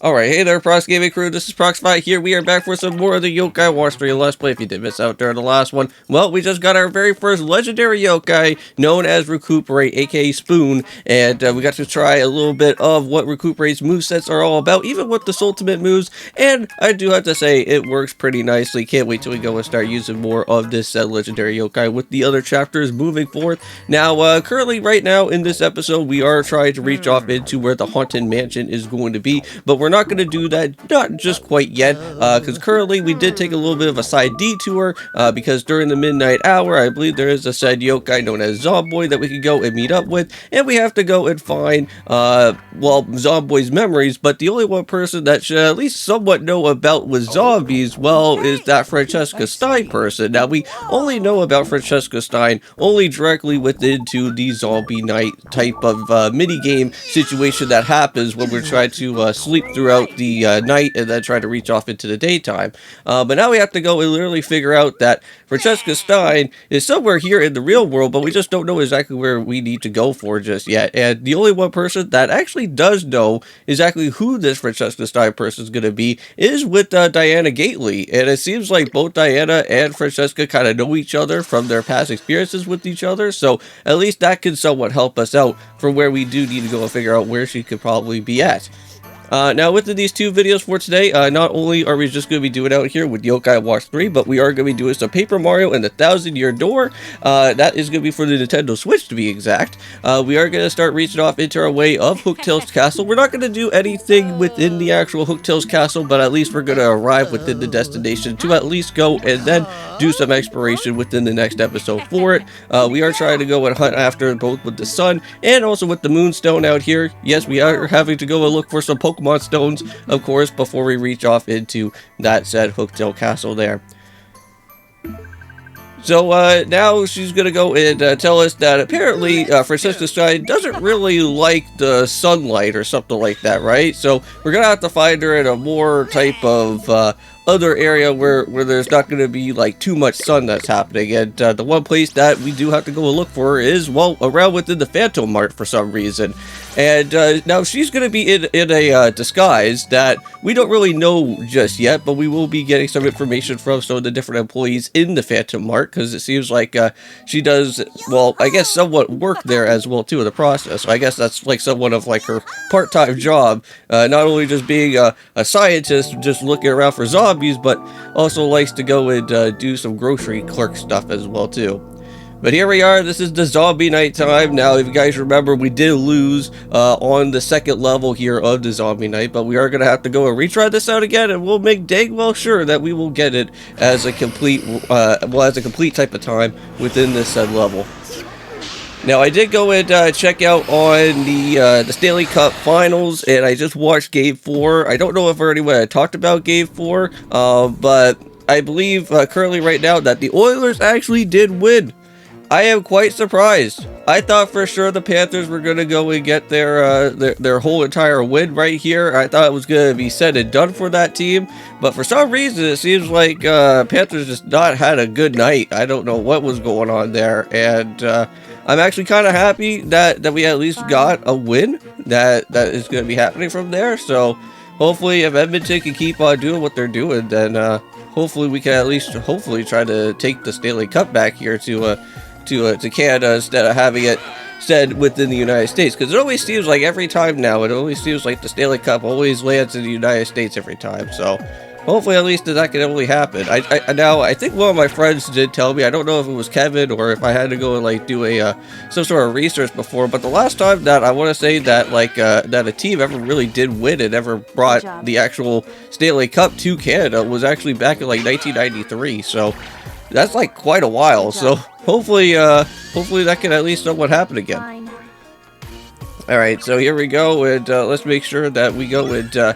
Alright, hey there, Prox Gaming Crew, this is Proxify here. We are back for some more of the Yokai Watch 3 Let's Play. If you did miss out during the last one, well, we just got our very first legendary Yokai, known as Recuperate, aka Spoon, and we got to try a little bit of what Recuperate's movesets are all about, even with the ultimate moves, and I do have to say, it works pretty nicely. Can't wait till we go and start using more of this legendary Yokai with the other chapters moving forth. Now, currently, right now, in this episode, we are trying to reach off into where the Haunted Mansion is going to be, but we're not going to do that, not just quite yet, because currently we did take a little bit of a side detour, because during the midnight hour, I believe there is a said yokai known as Zomboy that we can go and meet up with, and we have to go and find, well, Zomboy's memories, but the only one person that should at least somewhat know about with zombies, well, is that Francesca Stein person. Now, we only know about Francesca Stein only directly within to the zombie night type of mini-game situation that happens when we're trying to sleep throughout the night and then try to reach off into the daytime. But now we have to go and literally figure out that Francesca Stein is somewhere here in the real world, but we just don't know exactly where we need to go for just yet. And the only one person that actually does know exactly who this Francesca Stein person is going to be is with Diana Gately. And it seems like both Diana and Francesca kind of know each other from their past experiences with each other. So at least that can somewhat help us out for where we do need to go and figure out where she could probably be at. Now, within these two videos for today, not only are we just going to be doing out here with Yokai Watch 3, but we are going to be doing some Paper Mario and the Thousand-Year Door. That is going to be for the Nintendo Switch, to be exact. We are going to start reaching off into our way of Hooktail's Castle. We're not going to do anything within the actual Hooktail's Castle, but at least we're going to arrive within the destination to at least go and then do some exploration within the next episode for it. We are trying to go and hunt after both with the sun and also with the Moonstone out here. Yes, we are having to go and look for some Pokemon stones, of course, before we reach off into that said Hooktail Castle there. So now she's gonna go and tell us that apparently Francesca Stein doesn't really like the sunlight or something like that, right? So we're gonna have to find her in a more type of other area where there's not going to be like too much sun that's happening. And the one place that we do have to go and look for is, well, around within the Phantom Mart for some reason. And now she's going to be in a disguise that we don't really know just yet, but we will be getting some information from some of the different employees in the Phantom Mart, because it seems like she does, well, I guess somewhat work there as well too in the process. So I guess that's like somewhat of like her part-time job, not only just being a scientist, just looking around for zombies, but also likes to go and do some grocery clerk stuff as well too. But here we are, this is the zombie night time. Now, if you guys remember, we did lose on the second level here of the zombie night, but we are going to have to go and retry this out again, and we'll make dang well sure that we will get it as a complete, as a complete type of time within this said level. Now, I did go and check out on the Stanley Cup Finals, and I just watched Game 4. I don't know if already when I talked about Game 4, but I believe currently right now that the Oilers actually did win. I am quite surprised. I thought for sure the Panthers were going to go and get their whole entire win right here. I thought it was going to be said and done for that team, but for some reason it seems like Panthers just not had a good night. I don't know what was going on there, and I'm actually kind of happy that we at least got a win that is going to be happening from there. So hopefully if Edmonton can keep on doing what they're doing, then hopefully we can at least try to take the Stanley Cup back here to Canada instead of having it said within the United States, because it always seems like every time now, it always seems like the Stanley Cup always lands in the United States every time. So hopefully at least that can only happen. I think one of my friends did tell me, I don't know if it was Kevin or if I had to go and like do some sort of research before, but the last time that I want to say that like that a team ever really did win and ever brought the actual Stanley Cup to Canada was actually back in like 1993. So that's like quite a while. So hopefully that can at least somewhat happen again. Alright, so here we go, and let's make sure that we go and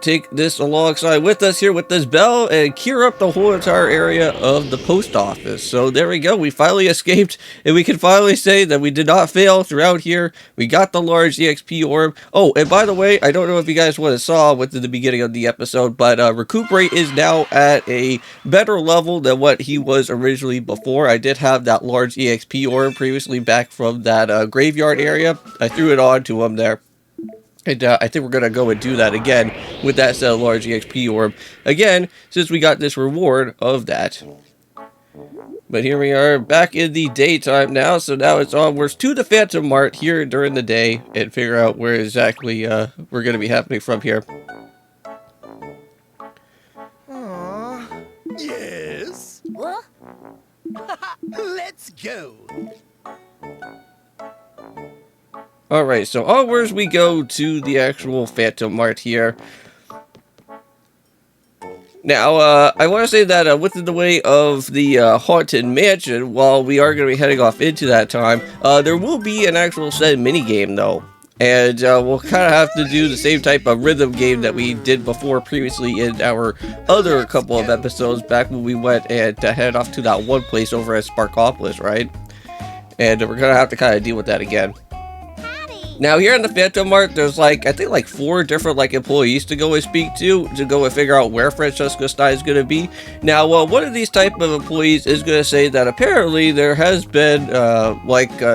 take this alongside with us here with this bell and cure up the whole entire area of the post office. So there we go, we finally escaped, and we can finally say that we did not fail throughout here. We got the large EXP orb. Oh, and by the way, I don't know if you guys would have saw within the beginning of the episode, but Recuperate is now at a better level than what he was originally before. I did have that large EXP orb previously back from that graveyard area. I threw it on to him there. And I think we're going to go and do that again with that set of large EXP orb. Again, since we got this reward of that. But here we are back in the daytime now. So now it's onwards to the Phantom Mart here during the day. And figure out where exactly we're going to be happening from here. Yes? What? Let's go. Alright, so onwards we go to the actual Phantom Mart here. Now, I want to say that within the way of the Haunted Mansion, while we are going to be heading off into that time, there will be an actual set minigame though. And we'll kind of have to do the same type of rhythm game that we did before previously in our other couple of episodes back when we went and headed off to that one place over at Sparkopolis, right? And we're going to have to kind of deal with that again. Now here in the Phantom Mart, there's like, I think like 4 different like employees to go and speak to go and figure out where Francesca Stein is going to be. Now, one of these type of employees is going to say that apparently there has been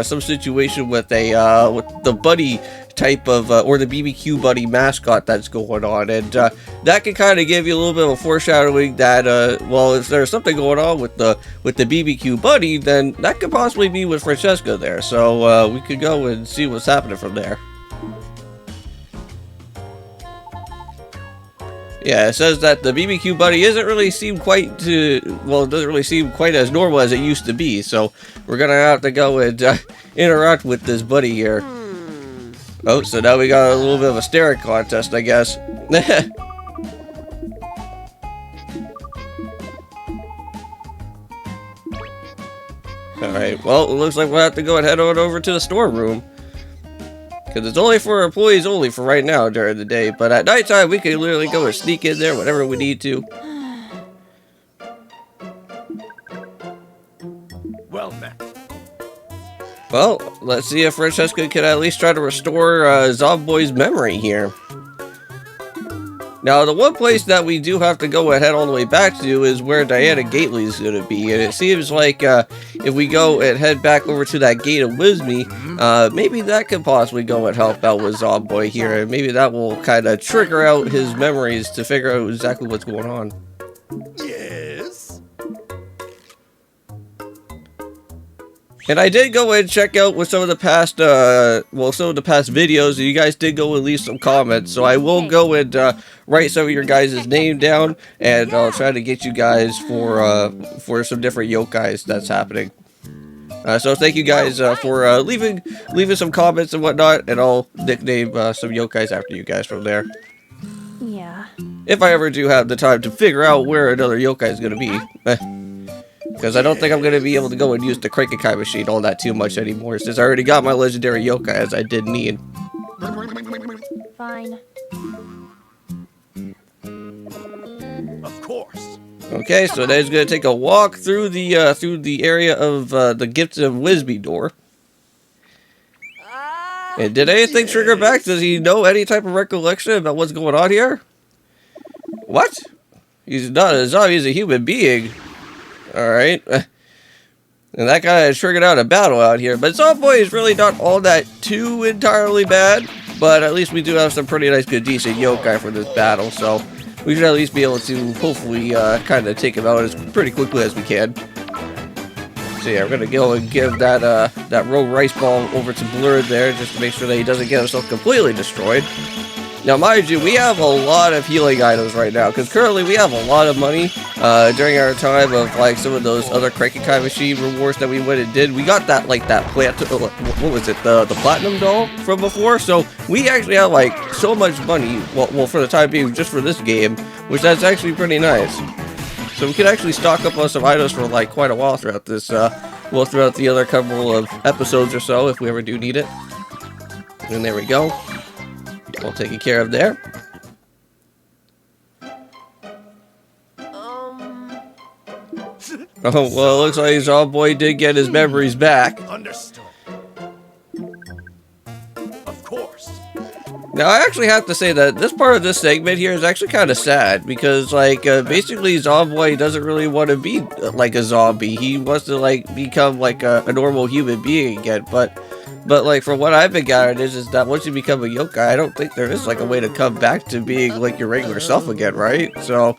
some situation with a with the buddy type of or the BBQ buddy mascot that's going on, and that can kind of give you a little bit of a foreshadowing that well, if there's something going on with the BBQ buddy, then that could possibly be with Francesca there. So we could go and see what's happening from there. Yeah, it says that the BBQ buddy doesn't really seem quite as normal as it used to be. So we're gonna have to go and interact with this buddy here. Oh, so now we got a little bit of a staring contest, I guess. Alright, well, it looks like we'll have to go and head on over to the storeroom. Because it's only for employees only for right now during the day. But at nighttime, we can literally go and sneak in there whenever we need to. Well met. Well, let's see if Francesca can at least try to restore Zomboy's memory here. Now, the one place that we do have to go and head all the way back to is where Diana Gately is going to be. And it seems like if we go and head back over to that gate of Wisme, maybe that could possibly go and help out with Zomboy here. And maybe that will kind of trigger out his memories to figure out exactly what's going on. Yes. And I did go and check out with some of the past, videos. You guys did go and leave some comments, so I will go and write some of your guys' name down, and I'll try to get you guys for some different yokais that's happening. So thank you guys for leaving some comments and whatnot, and I'll nickname some yokais after you guys from there. Yeah. If I ever do have the time to figure out where another yokai is going to be. Because I don't think I'm going to be able to go and use the Crank-a-Kai machine all that too much anymore, since I already got my legendary yokai as I did need. Fine. Of course. Okay, so Ned's going to take a walk through the area of the Gifts of Wisby door. And did anything trigger back? Does he know any type of recollection about what's going on here? What? He's not a zombie, he's a human being. Alright. And that guy has triggered out a battle out here. But Zomboy is really not all that too entirely bad. But at least we do have some pretty nice, good, decent yokai for this battle. So we should at least be able to hopefully kind of take him out as pretty quickly as we can. So yeah, we're going to go and give that rogue rice ball over to Blur there just to make sure that he doesn't get himself completely destroyed. Now, mind you, we have a lot of healing items right now, because currently we have a lot of money during our time of, like, some of those other Crank-a-Kai machine rewards that we went and did. We got that, like, that what was it, the platinum doll from before, so we actually have, like, so much money, well, for the time being, just for this game, which that's actually pretty nice. So we can actually stock up on some items for, like, quite a while throughout this, throughout the other couple of episodes or so, if we ever do need it. And there we go. All taken care of there. Oh, well, it looks like Zomboy did get his memories back. Understood. Of course. Now, I actually have to say that this part of this segment here is actually kind of sad, because, like, basically Zomboy doesn't really want to be, like, a zombie. He wants to, like, become, like, a normal human being again, but But like from what I've been gathering is that once you become a yokai, I don't think there is like a way to come back to being like your regular self again, right? So,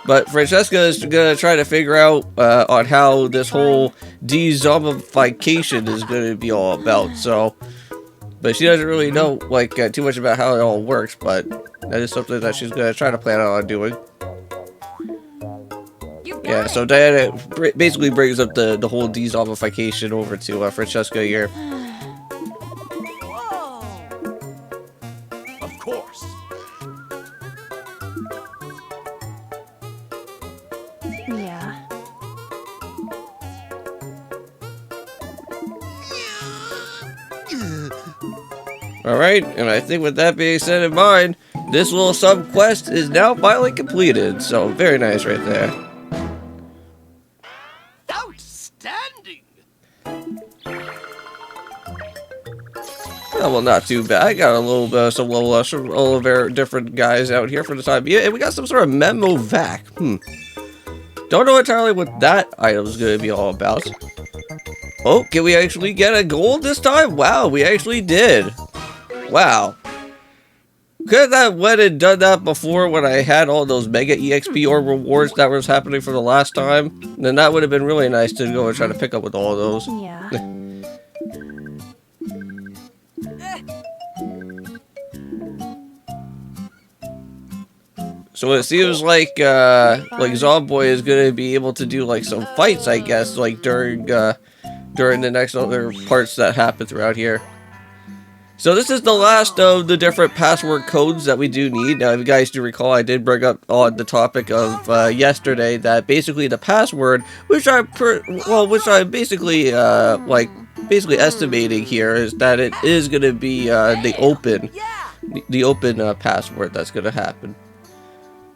but Francesca is gonna try to figure out on how this whole de-zombification is gonna be all about. So, but she doesn't really know like too much about how it all works. But that is something that she's gonna try to plan on doing. Yeah, so Diana basically brings up the whole de-zombification over to Francesca here. Of course. Yeah. Alright, and I think with that being said in mind, this little sub-quest is now finally completed. So, very nice right there. Outstanding. Oh, well, not too bad. I got a little bit of some little very different guys out here for the time being. And we got some sort of memo vac. Don't know entirely what that item is going to be all about. Oh, can we actually get a gold this time? Wow, we actually did. Wow. Could have went and done that before when I had all those mega EXP or rewards that was happening for the last time. Then that would have been really nice to go and try to pick up with all of those. Yeah. So it seems like Zomboy is gonna be able to do like some fights, I guess, like during the next other parts that happen throughout here. So this is the last of the different password codes that we do need. Now, if you guys do recall, I did bring up on the topic of yesterday that basically the password, which I'm basically basically estimating here, is that it is going to be the open password that's going to happen.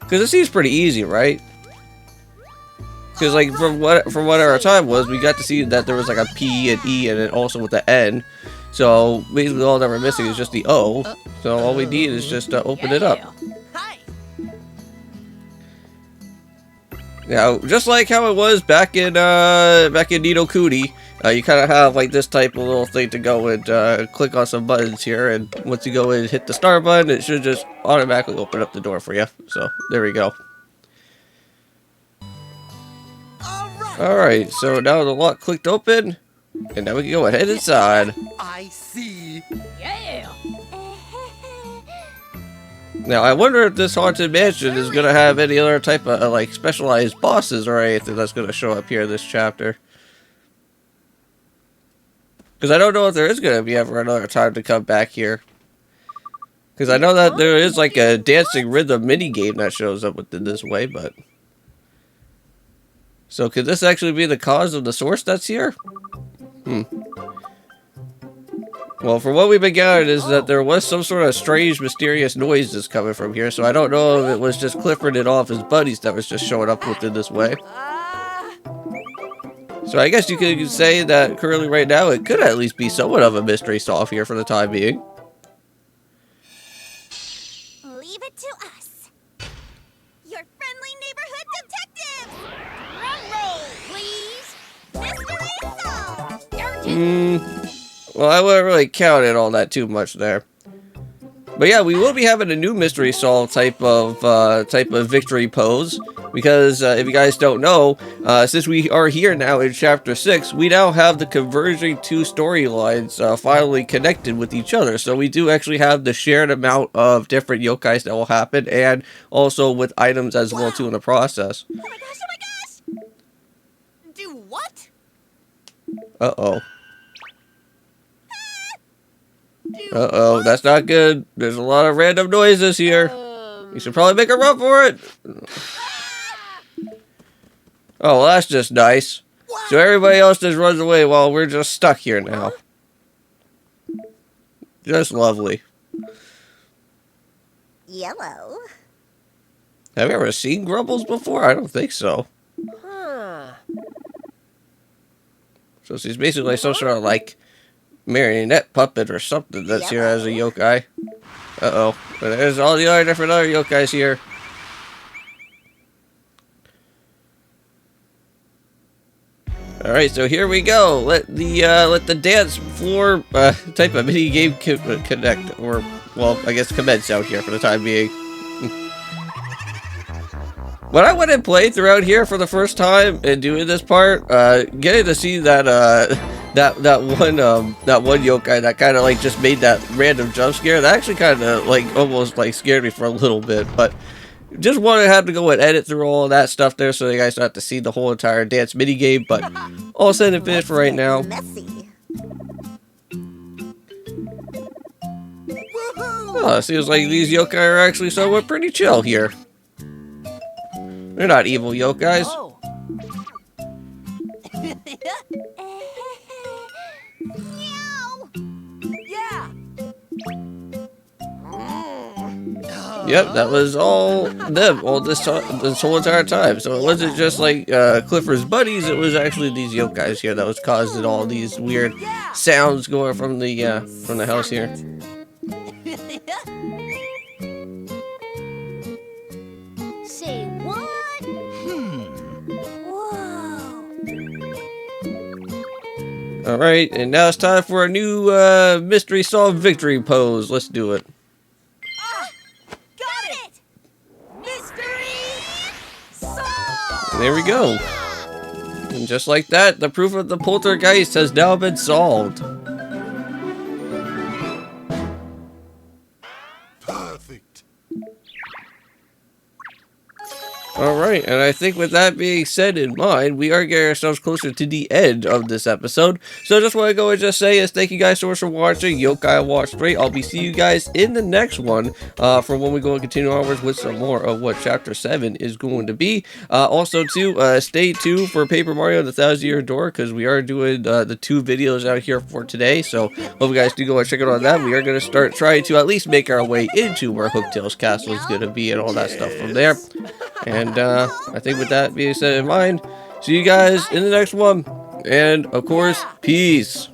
Because it seems pretty easy, right? Because like from what our time was, we got to see that there was like a P and E and then also with the N. So basically all that we're missing is just the O. So all we need is just to open it up. Now, just like how it was back in Nino Kuni, you kind of have like this type of little thing to go and click on some buttons here, and once you go and hit the start button, it should just automatically open up the door for you. So there we go. Alright, so now the lock clicked open, and now we can go ahead inside. I see. Yeah. Now, I wonder if this haunted mansion is going to have any other type of like specialized bosses or anything that's going to show up here in this chapter. Because I don't know if there is going to be ever another time to come back here. Because I know that there is like a dancing rhythm mini game that shows up within this way, but... So could this actually be the cause of the source that's here? Well, from what we've been gathered is that there was some sort of strange, mysterious noises coming from here, so I don't know if it was just Clifford and all of his buddies that was just showing up within this way. So I guess you could say that currently right now it could at least be somewhat of a mystery solve here for the time being. Leave it to us. Your friendly neighborhood detectives! Drum roll, please! Mystery solved! Well, I wouldn't really count it all that too much there. But yeah, we will be having a new mystery solve type of victory pose. Because if you guys don't know, since we are here now in Chapter 6, we now have the converging two storylines finally connected with each other. So we do actually have the shared amount of different yokais that will happen, and also with items as well too in the process. Oh my gosh, oh my gosh! Do what? Uh-oh. Uh-oh, that's not good. There's a lot of random noises here. You should probably make a run for it. Oh, well, that's just nice. So everybody else just runs away while we're just stuck here now. Just lovely. Yellow. Have you ever seen Grumbles before? I don't think so. So she's basically some sort of like marionette puppet or something that's here as a yokai. Uh-oh. But there's all the other different other yokais here. Alright, so here we go. Let the dance floor type of mini game connect, or, well, I guess commence out here for the time being. When I went and played throughout here for the first time and doing this part, getting to see that that one yokai that kind of like just made that random jump scare, that actually kind of like almost like scared me for a little bit, but just wanted to have to go and edit through all of that stuff there so you guys don't have to see the whole entire dance mini game, but all set and finished for right now. Messy. Oh, it seems like these yokai are actually somewhat pretty chill here. They're not evil yokais. Oh. Meow. Yeah. Yep, that was all them all this whole entire time. So it wasn't just like Clifford's buddies, it was actually these yokais here that was causing all these weird sounds going from the house here. Say what? Whoa. Alright, and now it's time for a new mystery solved victory pose. Let's do it. Got it. Mystery solved. And there we go. And just like that, the proof of the poltergeist has now been solved. Perfect. Alright, and I think with that being said in mind, we are getting ourselves closer to the end of this episode. So I just want to go and just say is thank you guys so much for watching Yokai Watch 3. I'll be seeing you guys in the next one for when we go and continue onwards with some more of what Chapter 7 is going to be. Also, too, stay tuned for Paper Mario and the 1,000-Year Door because we are doing the 2 videos out here for today. So hope you guys do go and check it out on that. We are going to start trying to at least make our way into where Hooktail's castle is going to be and all that stuff from there. And I think with that being said in mind, see you guys in the next one. And, of course, peace.